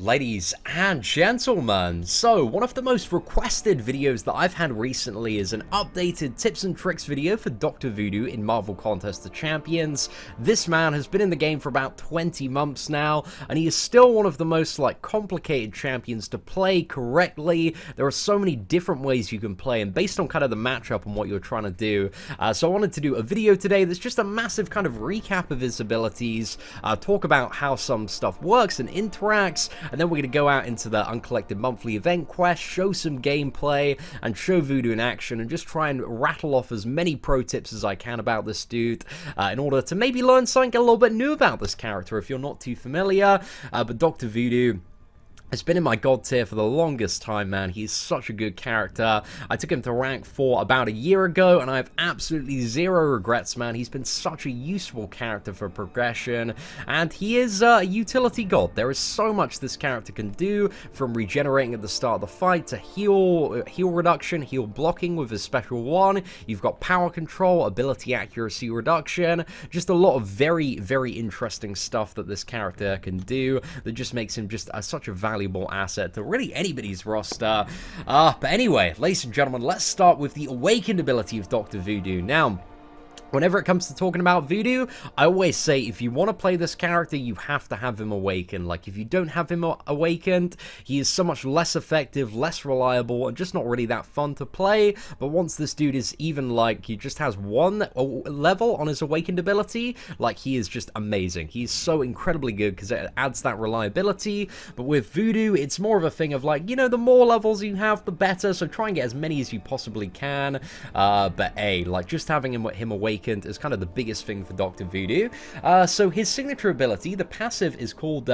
Ladies and gentlemen, so one of the most requested videos that I've had recently is an updated tips and tricks video for Doctor Voodoo in Marvel Contest of Champions. This man has been in the game for about 20 months now, and he is still one of the most complicated champions to play correctly. There are so many different ways you can play, and based on kind of the matchup and what you're trying to do. So I wanted to do a video today that's just a massive kind of recap of his abilities, talk about how some stuff works and interacts, and then we're going to go out into the Uncollected monthly event quest, show some gameplay, and show Voodoo in action, and just try and rattle off as many pro tips as I can about this dude, in order to maybe learn something a little bit new about this character if you're not too familiar. But Doctor Voodoo has been in my god tier for the longest time, man. He's such a good character. I took him to rank 4 about a year ago, and I have absolutely zero regrets, man. He's been such a useful character for progression, and he is a utility god. There is so much this character can do, from regenerating at the start of the fight to heal reduction, heal blocking with his special one. You've got power control, ability accuracy reduction, just a lot of very, very interesting stuff that this character can do that just makes him just such a valuable asset to really anybody's roster. But anyway, ladies and gentlemen, let's start with the awakened ability of Doctor Voodoo. Now, whenever it comes to talking about Voodoo, I always say if you want to play this character, you have to have him awakened. Like, if you don't have him awakened, he is so much less effective, less reliable, and just not really that fun to play. But once this dude is even, he just has one level on his awakened ability, he is just amazing. He's so incredibly good because it adds that reliability. But with Voodoo, it's more of a thing of, the more levels you have, the better. So try and get as many as you possibly can. But hey, just having him awakened is kind of the biggest thing for Doctor Voodoo. So his signature ability, the passive, is called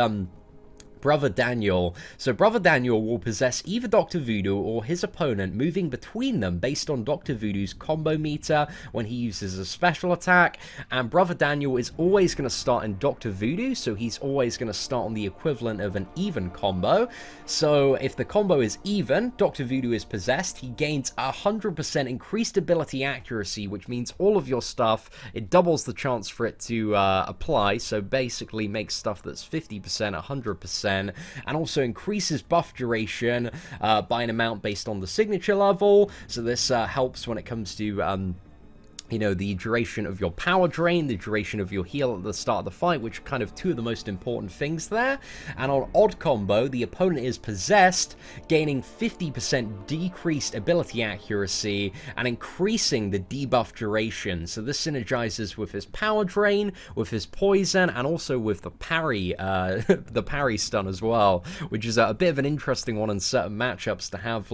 Brother Daniel. So Brother Daniel will possess either Doctor Voodoo or his opponent, moving between them based on Doctor Voodoo's combo meter when he uses a special attack, and Brother Daniel is always going to start in Doctor Voodoo, so he's always going to start on the equivalent of an even combo. So if the combo is even, Doctor Voodoo is possessed, he gains 100% increased ability accuracy, which means all of your stuff, it doubles the chance for it to apply, so basically makes stuff that's 50%, 100%, and also increases buff duration by an amount based on the signature level. So this helps when it comes to the duration of your power drain, the duration of your heal at the start of the fight, which are kind of two of the most important things there. And on odd combo, the opponent is possessed, gaining 50% decreased ability accuracy and increasing the debuff duration. So this synergizes with his power drain, with his poison, and also with the parry, stun as well, which is a bit of an interesting one in certain matchups to have,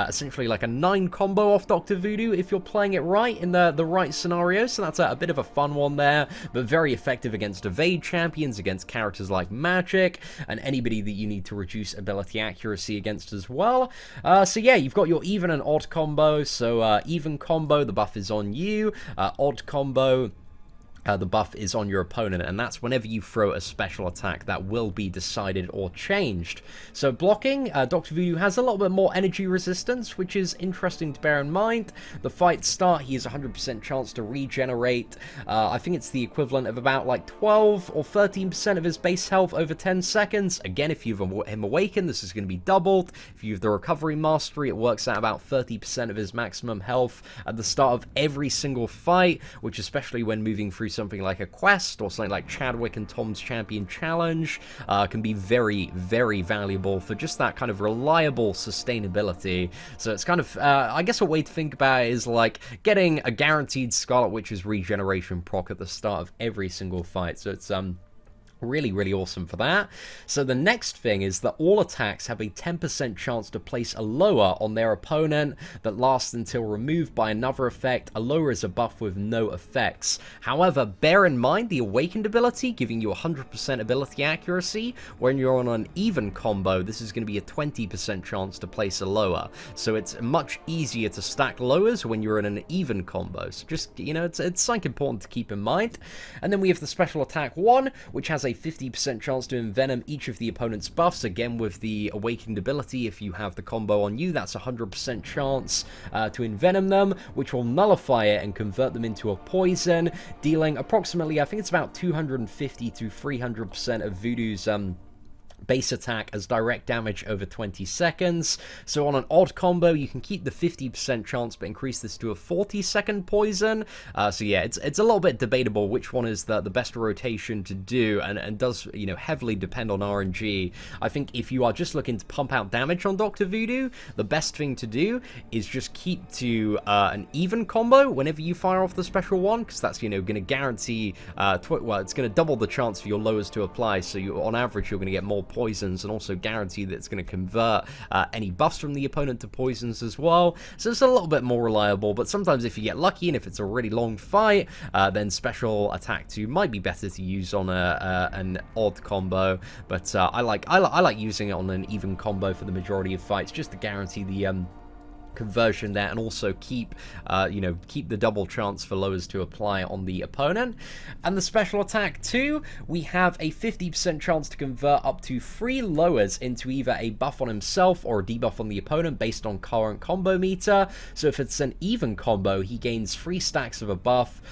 essentially a 9 combo off Doctor Voodoo if you're playing it right in the right scenario. So that's a bit of a fun one there, but very effective against evade champions, against characters like Magic, and anybody that you need to reduce ability accuracy against as well. So yeah, you've got your even and odd combo. So even combo, the buff is on you. Odd combo, the buff is on your opponent, and that's whenever you throw a special attack that will be decided or changed. So blocking, Doctor Voodoo has a little bit more energy resistance, which is interesting to bear in mind. The fight start, he has 100% chance to regenerate. I think it's the equivalent of about 12 or 13% of his base health over 10 seconds. Again, if you have him awakened, this is going to be doubled. If you have the recovery mastery, it works out about 30% of his maximum health at the start of every single fight, which, especially when moving through something like a quest or something like Chadwick and Tom's Champion Challenge, can be very, very valuable for just that kind of reliable sustainability. So it's kind of, I guess a way to think about it is getting a guaranteed Scarlet Witch's regeneration proc at the start of every single fight. So it's really, really awesome for that. So the next thing is that all attacks have a 10% chance to place a lower on their opponent that lasts until removed by another effect. A lower is a buff with no effects. However, bear in mind the awakened ability giving you 100% ability accuracy. When you're on an even combo, this is going to be a 20% chance to place a lower. So it's much easier to stack lowers when you're in an even combo. So just, it's something important to keep in mind. And then we have the special attack 1, which has a 50% chance to envenom each of the opponent's buffs. Again, with the awakened ability, if you have the combo on you, that's 100% chance to envenom them, which will nullify it and convert them into a poison, dealing approximately, I think it's about 250 to 300% of Voodoo's base attack as direct damage over 20 seconds. So on an odd combo, you can keep the 50% chance, but increase this to a 40-second poison. So yeah, it's a little bit debatable which one is the best rotation to do, and does, you know, heavily depend on RNG. I think if you are just looking to pump out damage on Doctor Voodoo, the best thing to do is just keep to an even combo whenever you fire off the special one, because that's, you know, going to guarantee, well, it's going to double the chance for your lowers to apply, so on average you're going to get more poisons, and also guarantee that it's going to convert any buffs from the opponent to poisons as well. So it's a little bit more reliable, but sometimes if you get lucky and if it's a really long fight, then special attack 2 might be better to use on an odd combo. But I like using it on an even combo for the majority of fights, just to guarantee the conversion there, and also keep keep the double chance for lowers to apply on the opponent. And the special attack 2, we have a 50% chance to convert up to 3 lowers into either a buff on himself or a debuff on the opponent based on current combo meter. So if it's an even combo, he gains 3 stacks of a buff,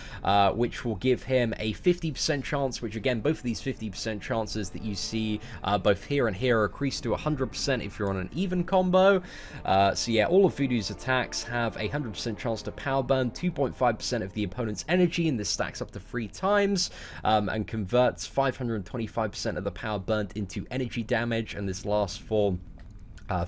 which will give him a 50% chance, which again, both of these 50% chances that you see both here and here are increased to 100% if you're on an even combo. So yeah, all of Voodoo's attacks have a 100% chance to power burn 2.5% of the opponent's energy, and this stacks up to 3 times, and converts 525% of the power burnt into energy damage, and this lasts for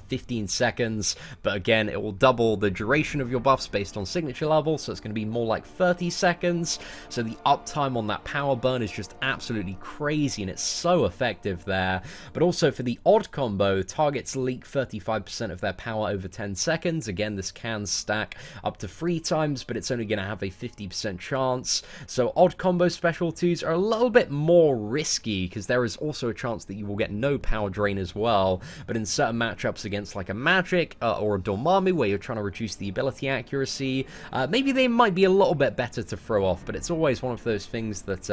15 seconds, but again, it will double the duration of your buffs based on signature level, so it's going to be more like 30 seconds. So the uptime on that power burn is just absolutely crazy, and it's so effective there. But also for the odd combo, targets leak 35% of their power over 10 seconds. Again, this can stack up to 3 times, but it's only going to have a 50% chance. So odd combo special 2s are a little bit more risky, because there is also a chance that you will get no power drain as well. But in certain matchups against like a Magic or a Dormammu, where you're trying to reduce the ability accuracy, maybe they might be a little bit better to throw off, but it's always one of those things that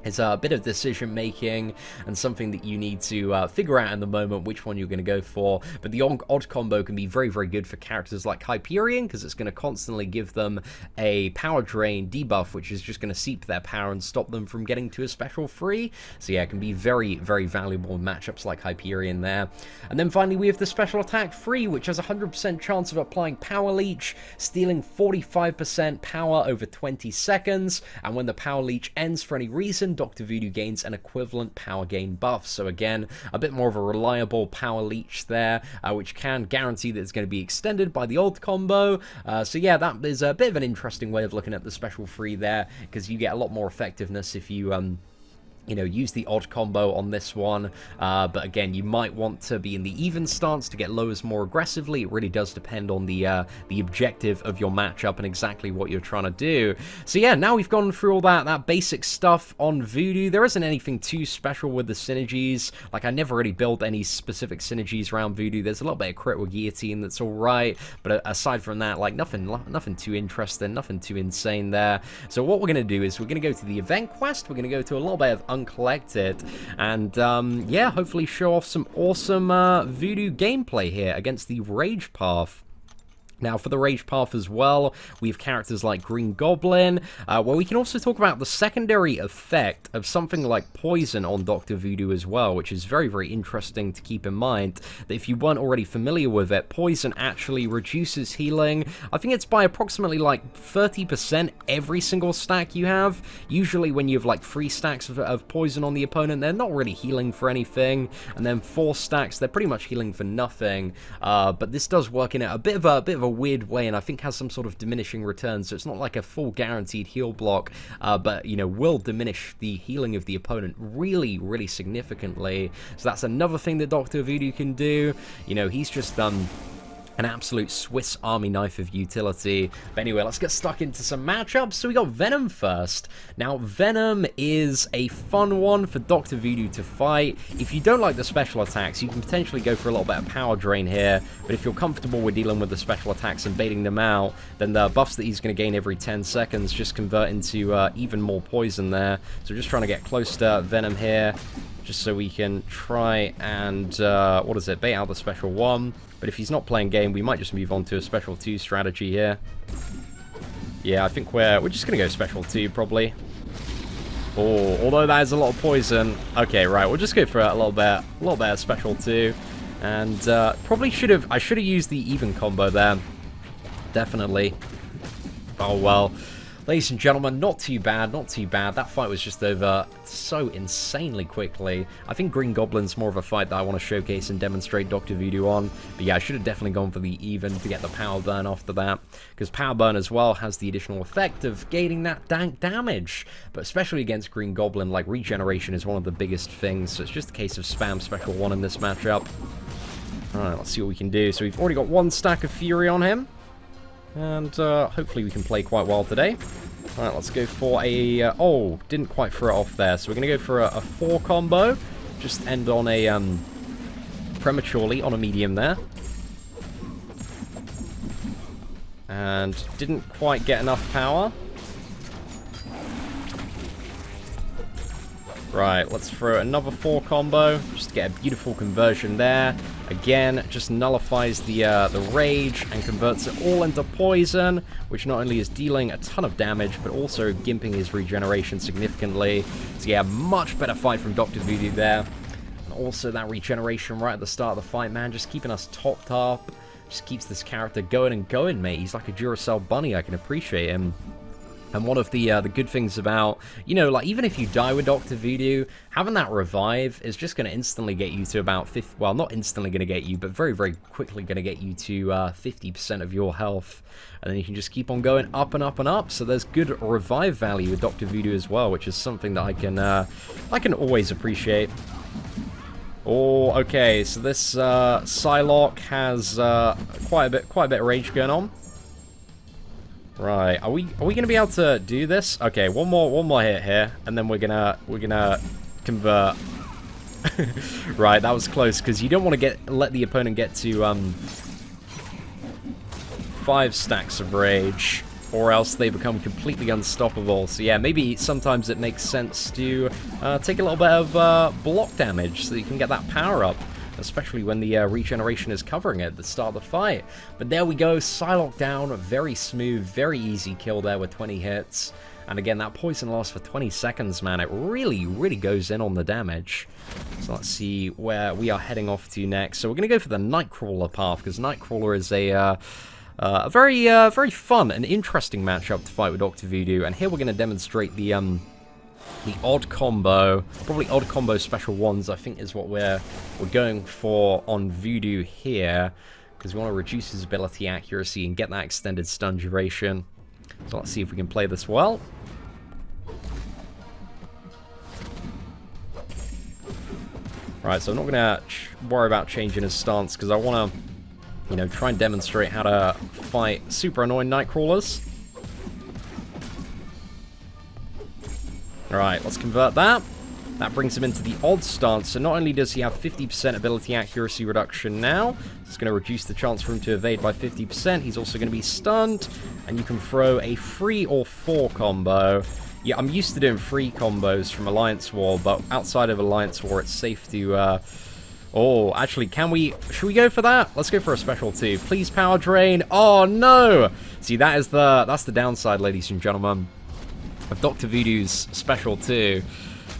it's a bit of decision making, and something that you need to figure out in the moment which one you're going to go for. But the odd combo can be very, very good for characters like Hyperion, because it's going to constantly give them a power drain debuff, which is just going to seep their power and stop them from getting to a special free. So yeah, it can be very, very valuable in matchups like Hyperion there. And then finally we have the special attack 3, which has a 100% chance of applying power leech, stealing 45% power over 20 seconds, and when the power leech ends for any reason, Doctor Voodoo gains an equivalent power gain buff. So again, a bit more of a reliable power leech there, which can guarantee that it's going to be extended by the old combo. So yeah, that is a bit of an interesting way of looking at the special 3 there, because you get a lot more effectiveness if you use the odd combo on this one, but again, you might want to be in the even stance to get lowers more aggressively. It really does depend on the objective of your matchup and exactly what you're trying to do. So yeah, now we've gone through all that basic stuff on Voodoo. There isn't anything too special with the synergies. Like, I never really built any specific synergies around Voodoo. There's a little bit of crit with Guillotine that's alright, but aside from that, like, nothing too interesting, nothing too insane there. So what we're going to do is we're going to go to the event quest. We're going to go to a little bit of Uncollected, and yeah, hopefully show off some awesome Voodoo gameplay here against the Rage Path. Now, for the Rage Path as well, we have characters like Green Goblin, where we can also talk about the secondary effect of something like Poison on Doctor Voodoo as well, which is very, very interesting to keep in mind, that if you weren't already familiar with it, Poison actually reduces healing. I think it's by approximately like 30% every single stack you have. Usually when you have like 3 stacks of Poison on the opponent, they're not really healing for anything, and then 4 stacks, they're pretty much healing for nothing. But this does work in a bit of a weird way, and I think has some sort of diminishing return, so it's not like a full guaranteed heal block, but will diminish the healing of the opponent really, really significantly. So that's another thing that Doctor Voodoo can do. He's just an absolute Swiss Army knife of utility. But anyway, let's get stuck into some matchups. So we got Venom first. Now, Venom is a fun one for Doctor Voodoo to fight. If you don't like the special attacks, you can potentially go for a little bit of power drain here. But if you're comfortable with dealing with the special attacks and baiting them out, then the buffs that he's going to gain every 10 seconds just convert into even more poison there. So just trying to get close to Venom here, just so we can try and, bait out the special 1. But if he's not playing game, we might just move on to a special 2 strategy here. Yeah, I think we're just going to go special 2, probably. Oh, although that is a lot of poison. Okay, right, we'll just go for a little bit of special too. And probably I should have used the even combo there. Definitely. Oh well. Ladies and gentlemen, not too bad, not too bad. That fight was just over so insanely quickly. I think Green Goblin's more of a fight that I want to showcase and demonstrate Doctor Voodoo on. But yeah, I should have definitely gone for the even to get the power burn after that. Because power burn as well has the additional effect of gaining that dank damage. But especially against Green Goblin, like regeneration is one of the biggest things. So it's just a case of spam special 1 in this matchup. Alright, let's see what we can do. So we've already got 1 stack of Fury on him. And hopefully we can play quite well today. Alright, let's go for a... oh, didn't quite throw it off there. So we're going to go for a 4 combo. Just end on a... prematurely on a medium there. And didn't quite get enough power. Right, let's throw another 4 combo. Just to get a beautiful conversion there. Again, just nullifies the rage and converts it all into poison, which not only is dealing a ton of damage, but also gimping his regeneration significantly. So yeah, much better fight from Doctor Voodoo there. And also that regeneration right at the start of the fight, man, just keeping us topped up. Just keeps this character going and going, mate. He's like a Duracell bunny, I can appreciate him. And one of the good things about, you know, like, even if you die with Doctor Voodoo, having that revive is just going to instantly get you to about 50, well, not instantly going to get you, but very, very quickly going to get you to 50% of your health. And then you can just keep on going up and up and up. So there's good revive value with Doctor Voodoo as well, which is something that I can always appreciate. Oh, okay, so this Psylocke has quite a bit of rage going on. Right, are we gonna be able to do this? Okay, one more hit here, and then we're gonna convert. Right, that was close because you don't want to let the opponent get to 5 stacks of rage, or else they become completely unstoppable. So yeah, maybe sometimes it makes sense to take a little bit of block damage so that you can get that power up. Especially when the regeneration is covering it at the start of the fight. But there we go, Psylocke down, very smooth, very easy kill there with 20 hits. And again, that poison lasts for 20 seconds, man. It really, really goes in on the damage. So let's see where we are heading off to next. So we're going to go for the Nightcrawler path, because Nightcrawler is a very fun and interesting matchup to fight with Doctor Voodoo. And here we're going to demonstrate the odd combo, probably odd combo special 1s, I think is what we're going for on Voodoo here, because we want to reduce his ability accuracy and get that extended stun duration. So let's see if we can play this well. Right, so I'm not going to worry about changing his stance, because I want to, you know, try and demonstrate how to fight super annoying Nightcrawlers. Alright, let's convert that. That brings him into the odd stance, so not only does he have 50% ability accuracy reduction now, it's going to reduce the chance for him to evade by 50%, he's also going to be stunned, and you can throw a 3 or 4 combo. Yeah, I'm used to doing 3 combos from Alliance War, but outside of Alliance War, it's safe to, oh, actually, should we go for that? Let's go for a special 2. Please power drain. Oh, no! See, that's the downside, ladies and gentlemen, of Doctor Voodoo's special 2,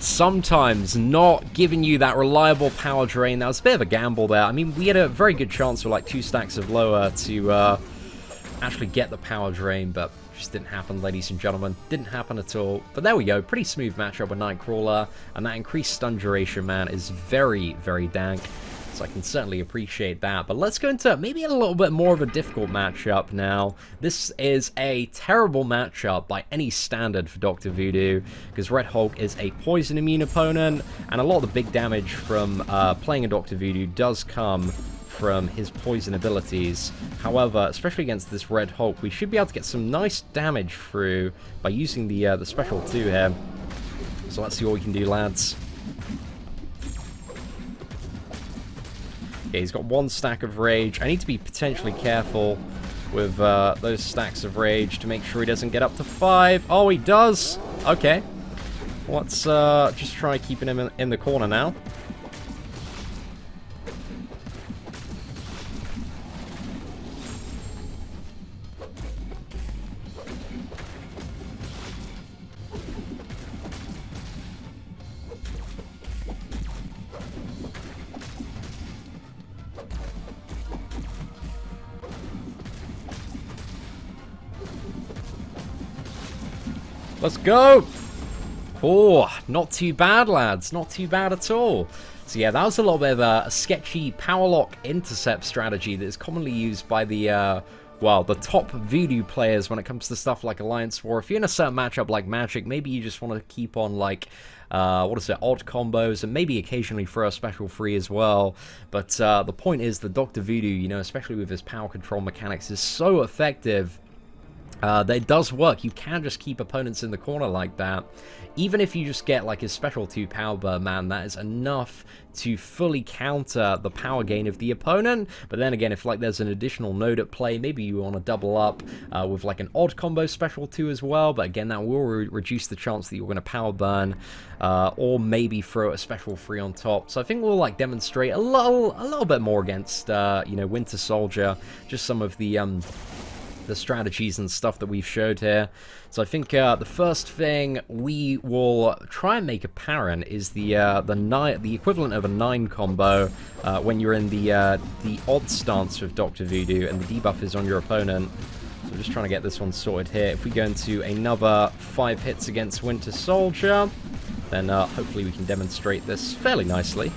sometimes not giving you that reliable power drain. That was a bit of a gamble there. I mean, we had a very good chance with like 2 stacks of lower to actually get the power drain, but just didn't happen, ladies and gentlemen. Didn't happen at all. But there we go. Pretty smooth matchup with Nightcrawler, and that increased stun duration, man, is very, very dank. So I can certainly appreciate that. But let's go into maybe a little bit more of a difficult matchup now. This is a terrible matchup by any standard for Doctor Voodoo, because Red Hulk is a poison immune opponent, and a lot of the big damage from playing a Doctor Voodoo does come from his poison abilities. However, especially against this Red Hulk, we should be able to get some nice damage through by using the special 2 here. So let's see what we can do, lads. Yeah, he's got 1 stack of rage. I need to be potentially careful with those stacks of rage to make sure he doesn't get up to 5. Oh, he does! Okay. Let's just try keeping him in the corner now. Let's go! Oh, not too bad, lads. Not too bad at all. So yeah, that was a little bit of a sketchy power lock intercept strategy that is commonly used by the, well, the top Voodoo players when it comes to stuff like Alliance War. If you're in a certain matchup like Magic, maybe you just want to keep on, like, odd combos, and maybe occasionally throw a special free as well. But the point is that Doctor Voodoo, you know, especially with his power control mechanics, is so effective that it does work. You can just keep opponents in the corner like that. Even if you just get like his special 2 power burn, man, that is enough to fully counter the power gain of the opponent. But then again, if like there's an additional node at play, maybe you want to double up with like an odd combo special 2 as well. But again, that will reduce the chance that you're going to power burn, or maybe throw a special 3 on top. So I think we'll like demonstrate a little bit more against you know, Winter Soldier, just some of the strategies and stuff that we've showed here. So I think the first thing we will try and make apparent is the equivalent of a 9 combo when you're in the odd stance with Doctor Voodoo and the debuff is on your opponent. So I'm just trying to get this one sorted here. If we go into another 5 hits against Winter Soldier, then hopefully we can demonstrate this fairly nicely.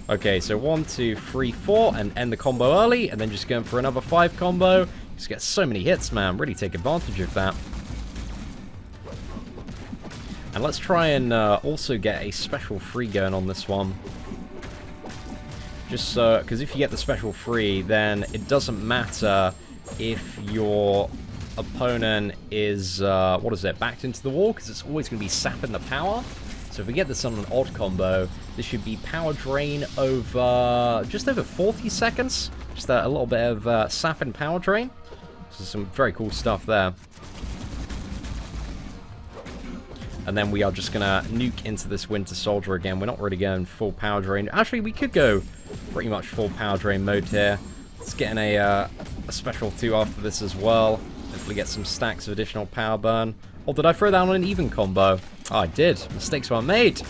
Okay, so 1, 2, 3, 4, and end the combo early, and then just going for another 5 combo. Just get so many hits, man. Really take advantage of that. And let's try and also get a special free going on this one. Just so, because if you get the special free, then it doesn't matter if your opponent is, backed into the wall, because it's always going to be sapping the power. So if we get this on an odd combo, this should be power drain over just over 40 seconds. Just a little bit of sap and power drain. So some very cool stuff there. And then we are just going to nuke into this Winter Soldier again. We're not really going full power drain. Actually, we could go pretty much full power drain mode here. Let's get in a special 2 after this as well. Hopefully get some stacks of additional power burn. Or did I throw that on an even combo? Oh, I did. Mistakes were made.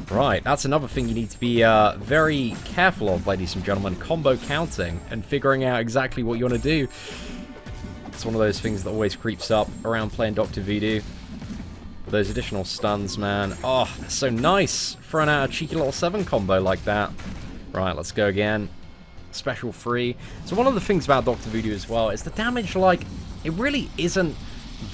Right, that's another thing you need to be very careful of, ladies and gentlemen. Combo counting and figuring out exactly what you want to do. It's one of those things that always creeps up around playing Doctor Voodoo. Those additional stuns, man. Oh, that's so nice. Throwing out a cheeky little 7 combo like that. Right, let's go again. Special 3. So one of the things about Doctor Voodoo as well is the damage, like, it really isn't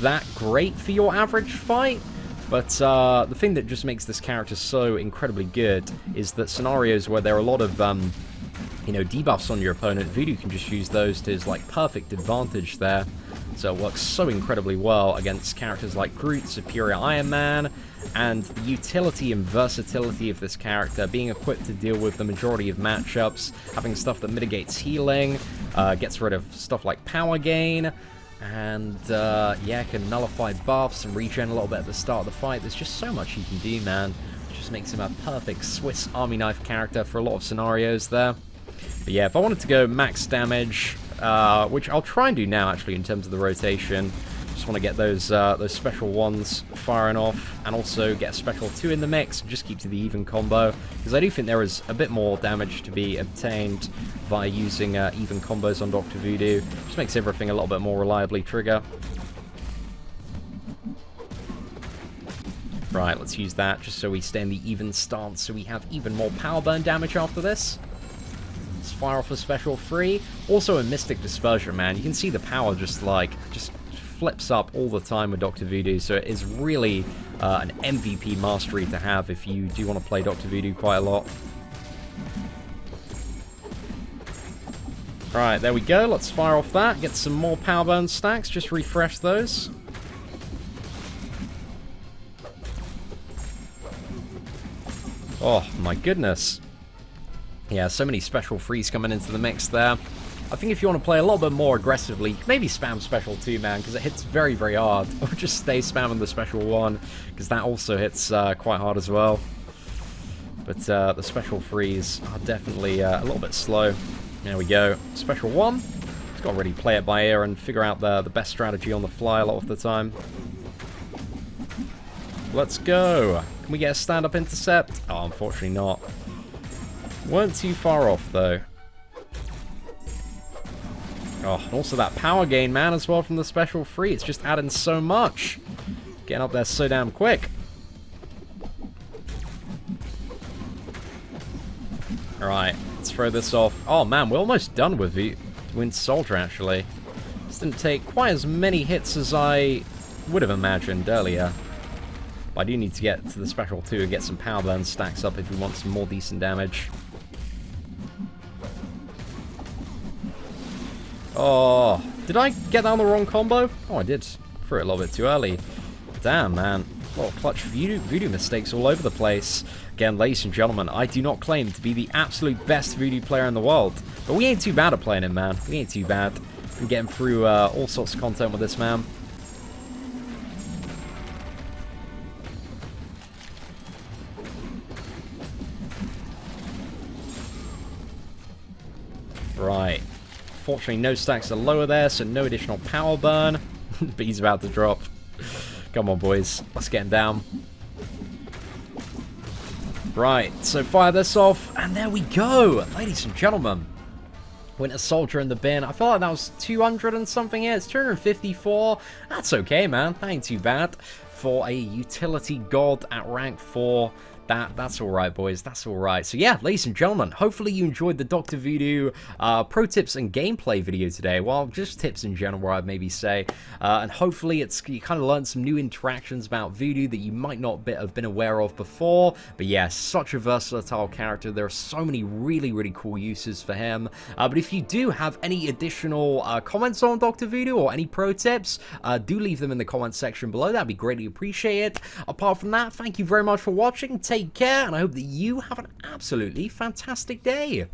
that great for your average fight. But the thing that just makes this character so incredibly good is that scenarios where there are a lot of, you know, debuffs on your opponent, Voodoo can just use those to his, like, perfect advantage there. So it works so incredibly well against characters like Groot, Superior Iron Man, and the utility and versatility of this character, being equipped to deal with the majority of matchups, having stuff that mitigates healing, gets rid of stuff like power gain, and yeah, can nullify buffs and regen a little bit at the start of the fight. There's just so much he can do, man. It just makes him a perfect Swiss Army knife character for a lot of scenarios there. But yeah, if I wanted to go max damage, which I'll try and do now actually in terms of the rotation, just want to get those special ones firing off, and also get a special 2 in the mix, and just keep to the even combo, because I do think there is a bit more damage to be obtained via using even combos on Doctor Voodoo. Just makes everything a little bit more reliably trigger. Right, let's use that just so we stay in the even stance, so we have even more power burn damage after this. Let's fire off a special 3. Also a Mystic Dispersion, man. You can see the power just flips up all the time with Doctor Voodoo, so it is really an MVP mastery to have if you do want to play Doctor Voodoo quite a lot. Right, there we go. Let's fire off that. Get some more power burn stacks. Just refresh those. Oh, my goodness. Yeah, so many special 3s coming into the mix there. I think if you want to play a little bit more aggressively, maybe spam special 2, man, because it hits very, very hard. Or just stay spamming the special 1, because that also hits quite hard as well. But the special 3s are definitely a little bit slow. There we go. Special 1. Just got to really play it by ear and figure out the best strategy on the fly a lot of the time. Let's go. Can we get a stand-up intercept? Oh, unfortunately not. Weren't too far off, though. Oh, and also that power gain, man, as well from the special free. It's just adding so much. Getting up there so damn quick. Alright, let's throw this off. Oh man, we're almost done with the Wind Soldier, actually. This didn't take quite as many hits as I would have imagined earlier. But I do need to get to the special too and get some power burn stacks up if we want some more decent damage. Oh, did I get down the wrong combo? Oh, I did. Threw it a little bit too early. Damn, man. A lot of clutch voodoo mistakes all over the place. Again, ladies and gentlemen, I do not claim to be the absolute best voodoo player in the world. But we ain't too bad at playing him, man. We ain't too bad. We're getting through all sorts of content with this, man. Right. Fortunately, no stacks are lower there, so no additional power burn. But he's about to drop. Come on, boys. Let's get him down. Right, so fire this off, and there we go. Ladies and gentlemen. Winter Soldier in the bin. I feel like that was 200 and something here. It's 254. That's okay, man. That ain't too bad. For a utility god at rank 4. That's alright, boys. That's alright. So yeah, ladies and gentlemen, hopefully you enjoyed the Doctor Voodoo pro tips and gameplay video today. Well, just tips in general, I'd maybe say. And hopefully you kind of learned some new interactions about Voodoo that you might not have been aware of before. But yeah, such a versatile character. There are so many really, really cool uses for him. But if you do have any additional comments on Doctor Voodoo or any pro tips, do leave them in the comments section below. That'd be greatly appreciated. Apart from that, thank you very much for watching. Take care, and I hope that you have an absolutely fantastic day.